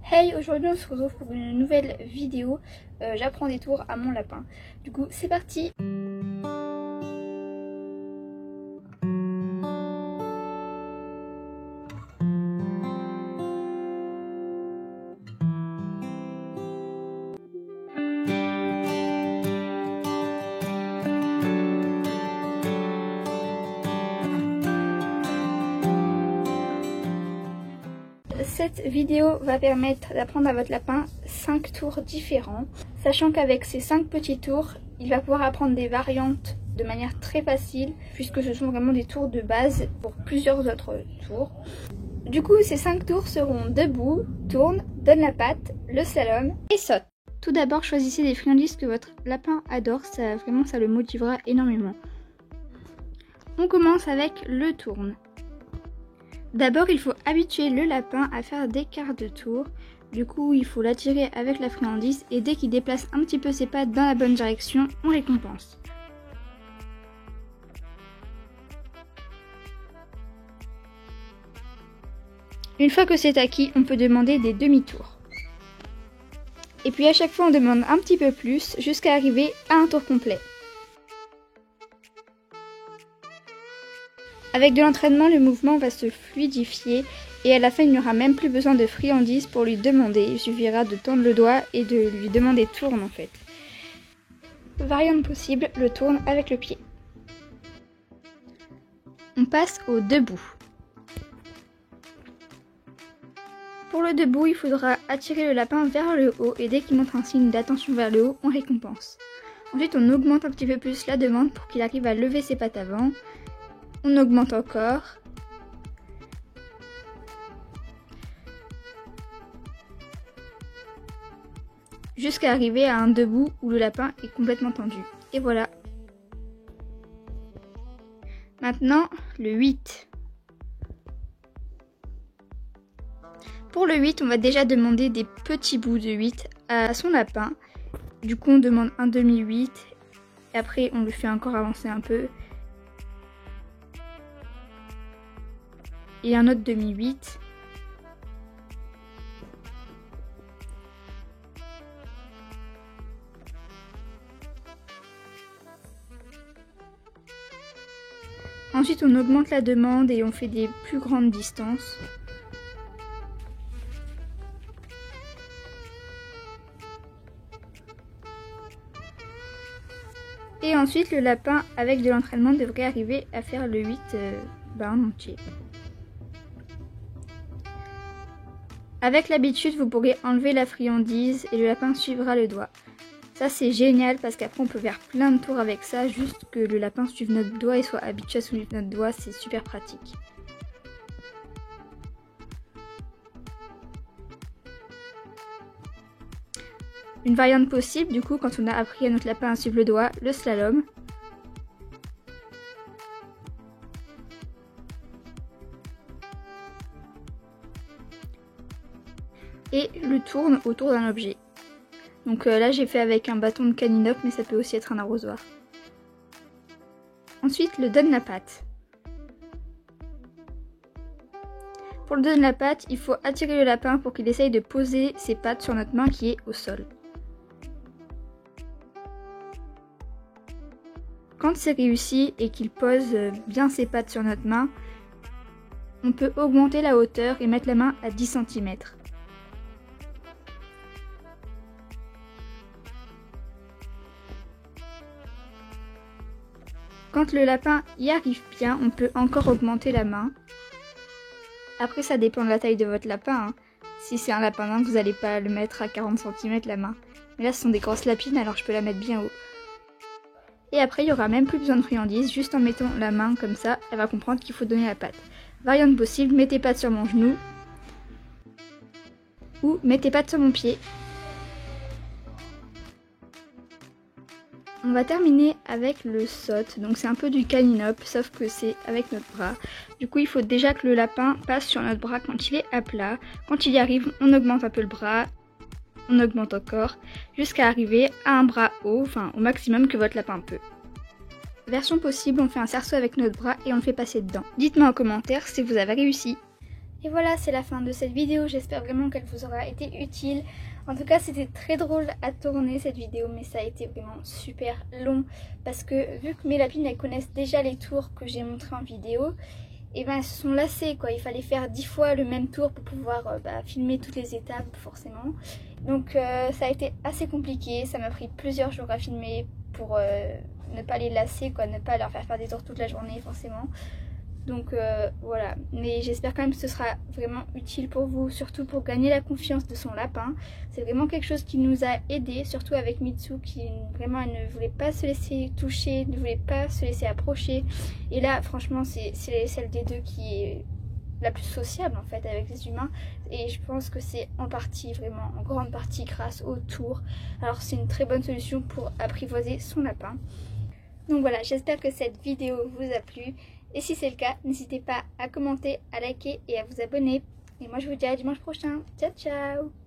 Hey, aujourd'hui on se retrouve pour une nouvelle vidéo. J'apprends des tours à mon lapin. Du coup, c'est parti! Cette vidéo va permettre d'apprendre à votre lapin 5 tours différents, sachant qu'avec ces 5 petits tours, il va pouvoir apprendre des variantes de manière très facile, puisque ce sont vraiment des tours de base pour plusieurs autres tours. Du coup, ces 5 tours seront debout, tourne, donne la patte, le slalom et saute. Tout d'abord, choisissez des friandises que votre lapin adore, ça le motivera énormément. On commence avec le tourne. D'abord, il faut habituer le lapin à faire des quarts de tour. Du coup, il faut l'attirer avec la friandise et dès qu'il déplace un petit peu ses pattes dans la bonne direction, on récompense. Une fois que c'est acquis, on peut demander des demi-tours. Et puis à chaque fois, on demande un petit peu plus jusqu'à arriver à un tour complet. Avec de l'entraînement, le mouvement va se fluidifier et à la fin, il n'y aura même plus besoin de friandises pour lui demander. Il suffira de tendre le doigt et de lui demander tourne en fait. Variante possible, le tourne avec le pied. On passe au debout. Pour le debout, il faudra attirer le lapin vers le haut et dès qu'il montre un signe d'attention vers le haut, on récompense. Ensuite, on augmente un petit peu plus la demande pour qu'il arrive à lever ses pattes avant. On augmente encore. Jusqu'à arriver à un debout où le lapin est complètement tendu. Et voilà. Maintenant, le 8. Pour le 8, on va déjà demander des petits bouts de 8 à son lapin. Du coup, on demande un demi-8. Et après, on le fait encore avancer un peu. Et un autre demi-8. Ensuite, on augmente la demande et on fait des plus grandes distances. Et ensuite, le lapin, avec de l'entraînement, devrait arriver à faire le 8 en entier. Avec l'habitude, vous pourrez enlever la friandise et le lapin suivra le doigt. Ça, c'est génial parce qu'après, on peut faire plein de tours avec ça, juste que le lapin suive notre doigt et soit habitué à suivre notre doigt, c'est super pratique. Une variante possible, du coup, quand on a appris à notre lapin à suivre le doigt, le slalom. Et le tourne autour d'un objet. Donc là j'ai fait avec un bâton de caninope, mais ça peut aussi être un arrosoir. Ensuite le donne la patte. Pour le donne la patte, il faut attirer le lapin pour qu'il essaye de poser ses pattes sur notre main qui est au sol. Quand c'est réussi et qu'il pose bien ses pattes sur notre main, on peut augmenter la hauteur et mettre la main à 10 cm. Quand le lapin y arrive bien, on peut encore augmenter la main. Après, ça dépend de la taille de votre lapin. Si c'est un lapin nain, vous n'allez pas le mettre à 40 cm la main. Mais là, ce sont des grosses lapines, alors je peux la mettre bien haut. Et après, il n'y aura même plus besoin de friandises. Juste en mettant la main comme ça, elle va comprendre qu'il faut donner la patte. Variante possible, mettez patte sur mon genou. Ou mettez patte sur mon pied. On va terminer avec le saute, donc c'est un peu du caninope, sauf que c'est avec notre bras. Du coup, il faut déjà que le lapin passe sur notre bras quand il est à plat. Quand il y arrive, on augmente un peu le bras, on augmente encore, jusqu'à arriver à un bras haut, enfin au maximum que votre lapin peut. Version possible, on fait un cerceau avec notre bras et on le fait passer dedans. Dites-moi en commentaire si vous avez réussi. Et voilà, c'est la fin de cette vidéo, j'espère vraiment qu'elle vous aura été utile. En tout cas, c'était très drôle à tourner cette vidéo, mais ça a été vraiment super long. Parce que vu que mes lapines, elles connaissent déjà les tours que j'ai montrés en vidéo, et ben elles se sont lassées quoi. Il fallait faire 10 fois le même tour pour pouvoir filmer toutes les étapes forcément. Donc ça a été assez compliqué, ça m'a pris plusieurs jours à filmer pour ne pas les lasser quoi, ne pas leur faire des tours toute la journée forcément. Donc voilà, mais j'espère quand même que ce sera vraiment utile pour vous, surtout pour gagner la confiance de son lapin. C'est vraiment quelque chose qui nous a aidé, surtout avec Mitsu qui vraiment elle ne voulait pas se laisser toucher, ne voulait pas se laisser approcher. Et là franchement c'est celle des deux qui est la plus sociable en fait avec les humains. Et je pense que c'est en partie, vraiment en grande partie grâce au tour. Alors c'est une très bonne solution pour apprivoiser son lapin. Donc voilà, j'espère que cette vidéo vous a plu. Et si c'est le cas, n'hésitez pas à commenter, à liker et à vous abonner. Et moi je vous dis à dimanche prochain. Ciao ciao!